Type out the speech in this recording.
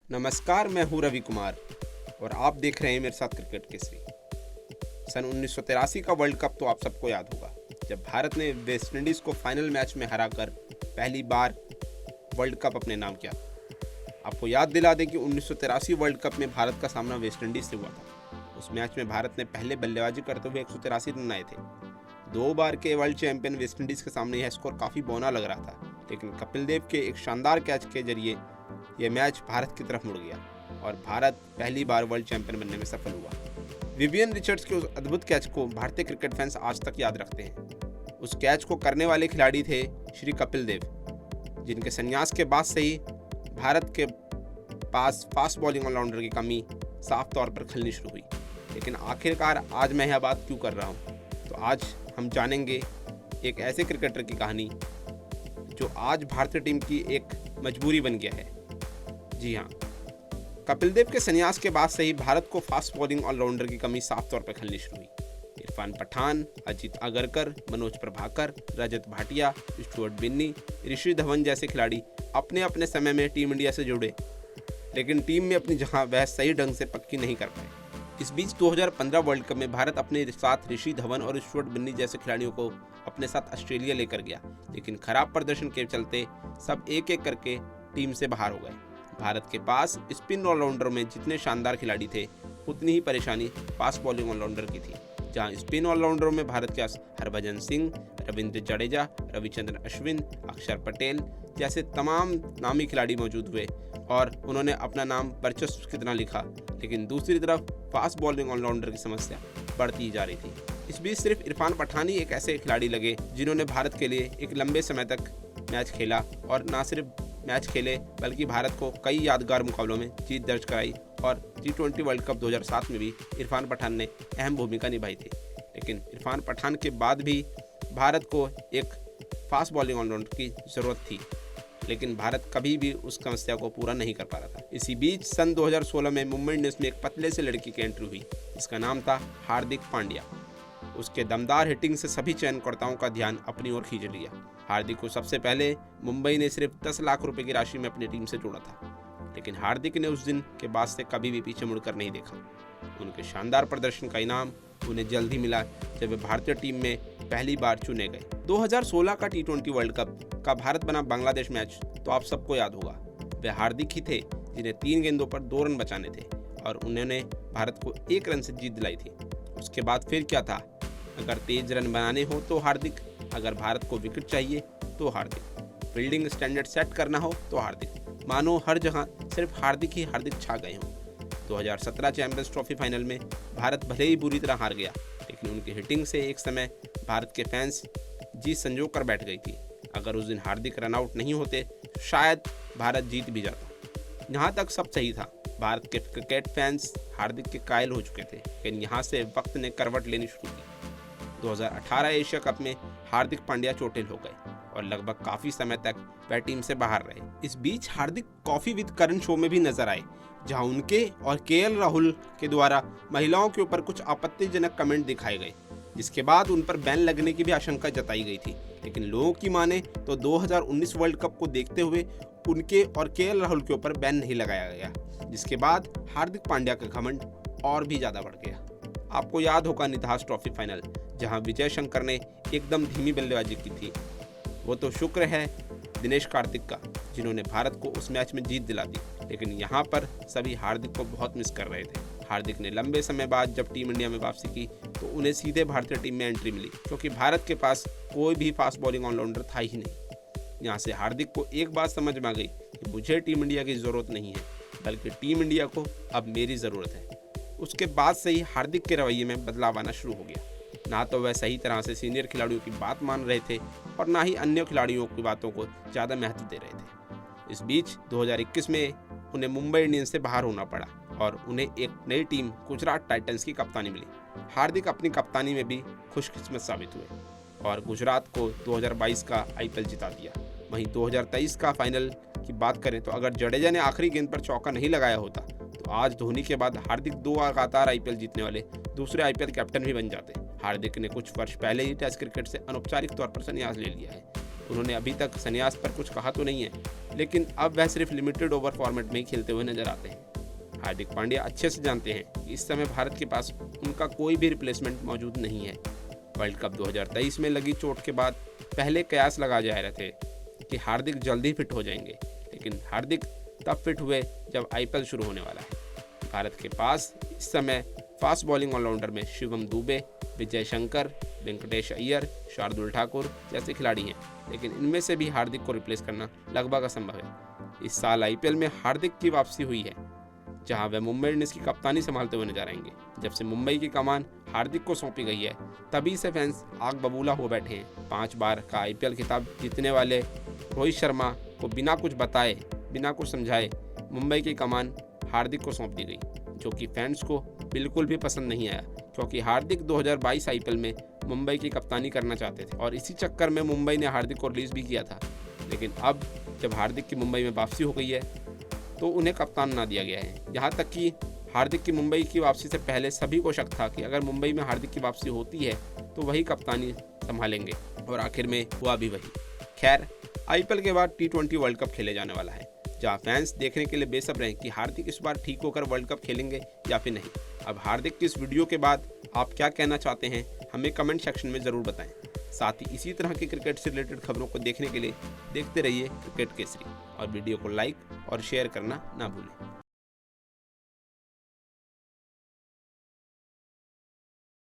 नमस्कार, मैं हूं रवि कुमार और आप देख रहे हैं मेरे साथ क्रिकेट केसरी। सन 1983 का वर्ल्ड कप तो आप सबको याद होगा, जब भारत ने वेस्ट इंडीज़ को फाइनल मैच में हराकर पहली बार वर्ल्ड कप अपने नाम किया। आपको याद दिला दें कि 1983 वर्ल्ड कप में भारत का सामना वेस्ट इंडीज़ से हुआ था। उस मैच में भारत ने पहले बल्लेबाजी करते हुए 183 रन आए थे। 2 बार के वर्ल्ड चैंपियन वेस्ट इंडीज़ के सामने यह स्कोर काफ़ी बौना लग रहा था, लेकिन कपिल देव के एक शानदार कैच के जरिए यह मैच भारत की तरफ मुड़ गया और भारत पहली बार वर्ल्ड चैंपियन बनने में सफल हुआ। विवियन रिचर्ड्स के उस अद्भुत कैच को भारतीय क्रिकेट फैंस आज तक याद रखते हैं। उस कैच को करने वाले खिलाड़ी थे श्री कपिल देव, जिनके संन्यास के बाद से ही भारत के पास फास्ट बॉलिंग ऑलराउंडर की कमी साफ तौर पर खलनी शुरू हुई। लेकिन आखिरकार आज मैं यह बात क्यों कर रहा हूँ, तो आज हम जानेंगे एक ऐसे क्रिकेटर की कहानी जो आज भारतीय टीम की एक मजबूरी बन गया है। जी हाँ, कपिल देव के संन्यास के बाद से ही भारत को फास्ट बॉलिंग ऑलराउंडर की कमी साफ तौर पर खलनी शुरू हुई। इरफान पठान, अजीत अगरकर, मनोज प्रभाकर, रजत भाटिया, स्टुअर्ट बिन्नी, ऋषि धवन जैसे खिलाड़ी अपने अपने समय में टीम इंडिया से जुड़े, लेकिन टीम में अपनी जगह वह सही ढंग से पक्की नहीं कर पाए। इस बीच 2015 वर्ल्ड कप में भारत अपने साथ ऋषि धवन और स्टुअर्ट बिन्नी जैसे खिलाड़ियों को अपने साथ ऑस्ट्रेलिया लेकर गया, लेकिन खराब प्रदर्शन के चलते सब एक एक करके टीम से बाहर हो गए। भारत के पास स्पिन ऑलराउंडर में जितने शानदार खिलाड़ी थे, उतनी ही परेशानी फास्ट बॉलिंग ऑलराउंडर की थी। जहां स्पिन ऑलराउंडर में भारत के पास हरभजन सिंह, रविंद्र जडेजा, रविचंद्रन अश्विन, अक्षर पटेल जैसे तमाम नामी खिलाड़ी मौजूद हुए और उन्होंने अपना नाम वर्चस्व कितना लिखा, लेकिन दूसरी तरफ फास्ट बॉलिंग ऑलराउंडर की समस्या बढ़ती जा रही थी। इस बीच सिर्फ इरफान पठान ही एक ऐसे खिलाड़ी लगे जिन्होंने भारत के लिए एक लंबे समय तक मैच खेला और न सिर्फ मैच खेले बल्कि भारत को कई यादगार मुकाबलों में जीत दर्ज कराई और T20 वर्ल्ड कप 2007 में भी इरफान पठान ने अहम भूमिका निभाई थी। लेकिन इरफान पठान के बाद भी भारत को एक फास्ट बॉलिंग ऑलराउंडर की ज़रूरत थी, लेकिन भारत कभी भी उस समस्या को पूरा नहीं कर पा रहा था। इसी बीच सन 2016 में मुंबई इंडियंस में एक पतले से लड़की की एंट्री हुई, जिसका नाम था हार्दिक पांड्या। उसके दमदार हिटिंग से सभी चयनकर्ताओं का ध्यान अपनी ओर खींच लिया। हार्दिक को सबसे पहले मुंबई ने सिर्फ 10 लाख रुपए की राशि में अपनी टीम से जोड़ा था, लेकिन हार्दिक ने उस दिन के बाद से कभी भी पीछे मुड़कर नहीं देखा। उनके शानदार प्रदर्शन का इनाम उन्हें जल्द ही मिला जब वे भारतीय टीम में पहली बार चुने गए। 2016 का T20 वर्ल्ड कप का भारत बना बांग्लादेश मैच तो आप सबको याद होगा। वे हार्दिक ही थे जिन्हें 3 गेंदों पर 2 रन बचाने थे और उन्होंने भारत को 1 रन से जीत दिलाई थी। उसके बाद फिर क्या था, अगर तेज रन बनाने हो तो हार्दिक, अगर भारत को विकेट चाहिए तो हार्दिक, फील्डिंग स्टैंडर्ड सेट करना हो तो हार्दिक। मानो हर जगह सिर्फ हार्दिक ही हार्दिक छा गए हों। 2017 चैंपियंस ट्रॉफी फाइनल में भारत भले ही बुरी तरह हार गया, लेकिन उनकी हिटिंग से एक समय भारत के फैंस जीत संजो कर बैठ गई थी। अगर उस दिन हार्दिक रनआउट नहीं होते शायद भारत जीत भी जाता। यहाँ तक सब सही था, भारत के क्रिकेट फैंस हार्दिक के कायल हो चुके थे, लेकिन यहाँ से वक्त ने करवट लेनी शुरू की। 2018 एशिया कप में हार्दिक पांड्या चोटिल हो गए और लगभग काफी समय तक वह टीम से बाहर रहे। इस बीच हार्दिक कॉफी विद करण शो में भी नजर आए, जहां उनके और केएल राहुल के द्वारा महिलाओं के ऊपर कुछ आपत्तिजनक कमेंट दिखाए गए, जिसके बाद उन पर बैन लगने की भी आशंका जताई गई थी। लेकिन लोगों की माने तो 2019 वर्ल्ड कप को देखते हुए उनके और केएल राहुल के ऊपर बैन नहीं लगाया गया, जिसके बाद हार्दिक पांड्या का घमंड और भी ज्यादा बढ़ गया। आपको याद होगा निधास ट्रॉफी फाइनल, जहां विजय शंकर ने एकदम धीमी बल्लेबाजी की थी। वो तो शुक्र है दिनेश कार्तिक का, जिन्होंने भारत को उस मैच में जीत दिला दी, लेकिन यहाँ पर सभी हार्दिक को बहुत मिस कर रहे थे। हार्दिक ने लंबे समय बाद जब टीम इंडिया में वापसी की तो उन्हें सीधे भारतीय टीम में एंट्री मिली, क्योंकि भारत के पास कोई भी फास्ट बॉलिंग ऑलराउंडर था ही नहीं। यहाँ से हार्दिक को एक बात समझ में आ गई कि मुझे टीम इंडिया की ज़रूरत नहीं है, बल्कि टीम इंडिया को अब मेरी ज़रूरत है। उसके बाद से ही हार्दिक के रवैये में बदलाव आना शुरू हो गया। ना तो वह सही तरह से सीनियर खिलाड़ियों की बात मान रहे थे और ना ही अन्य खिलाड़ियों की बातों को ज़्यादा महत्व दे रहे थे। इस बीच 2021 में उन्हें मुंबई इंडियंस से बाहर होना पड़ा और उन्हें एक नई टीम गुजरात टाइटंस की कप्तानी मिली। हार्दिक अपनी कप्तानी में भी खुशकिस्मत साबित हुए और गुजरात को 2022 का IPL जिता दिया। वहीं 2023 का फाइनल की बात करें तो अगर जडेजा ने आखिरी गेंद पर चौका नहीं लगाया होता तो आज धोनी के बाद हार्दिक 2 लगातार IPL जीतने वाले दूसरे IPL कैप्टन भी बन जाते। हार्दिक ने कुछ वर्ष पहले ही टेस्ट क्रिकेट से अनौपचारिक तौर पर संन्यास ले लिया है उन्होंने अभी तक संन्यास पर कुछ कहा तो नहीं है, लेकिन अब वह सिर्फ लिमिटेड ओवर फॉर्मेट में ही खेलते हुए नजर आते हैं। हार्दिक पांड्या अच्छे से जानते हैं कि इस समय भारत के पास उनका कोई भी रिप्लेसमेंट मौजूद नहीं है। वर्ल्ड कप 2023 में लगी चोट के बाद पहले कयास लगाए जा रहे थे कि हार्दिक जल्दी फिट हो जाएंगे, लेकिन हार्दिक तब फिट हुए जब आईपीएल शुरू होने वाला है। भारत के पास इस समय फास्ट बॉलिंग ऑलराउंडर में शिवम दुबे, विजय शंकर, वेंकटेश अय्यर, शार्दुल ठाकुर जैसे खिलाड़ी हैं, लेकिन इनमें से भी हार्दिक को रिप्लेस करना लगभग असंभव है। इस साल आईपीएल में हार्दिक की वापसी हुई है, जहां वह मुंबई इंडियंस की कप्तानी संभालते हुए नजर आएंगे। जब से मुंबई की कमान हार्दिक को सौंपी गई है, तभी से फैंस आग बबूला हो बैठे हैं। 5 बार का आईपीएल खिताब जीतने वाले रोहित शर्मा को बिना कुछ बताए, बिना कुछ समझाए मुंबई की कमान हार्दिक को सौंप दी गई, जो कि फैंस को बिल्कुल भी पसंद नहीं आया, क्योंकि हार्दिक 2022 आईपीएल में मुंबई की कप्तानी करना चाहते थे और इसी चक्कर में मुंबई ने हार्दिक को रिलीज भी किया था। लेकिन अब जब हार्दिक की मुंबई में वापसी हो गई है तो उन्हें कप्तान बना दिया गया है। यहाँ तक कि हार्दिक की मुंबई की वापसी से पहले सभी को शक था कि अगर मुंबई में हार्दिक की वापसी होती है तो वही कप्तानी संभालेंगे, और आखिर में हुआ भी वही। खैर, आईपीएल के बाद T20 वर्ल्ड कप खेले जाने वाला है, जहां फैंस देखने के लिए बेसब्र हैं कि हार्दिक इस बार ठीक होकर वर्ल्ड कप खेलेंगे या फिर नहीं। अब हार्दिक की इस वीडियो के बाद आप क्या कहना चाहते हैं, हमें कमेंट सेक्शन में ज़रूर बताएं। साथ ही इसी तरह की क्रिकेट से रिलेटेड खबरों को देखने के लिए देखते रहिए क्रिकेट केसरी, और वीडियो को लाइक और शेयर करना ना भूलें।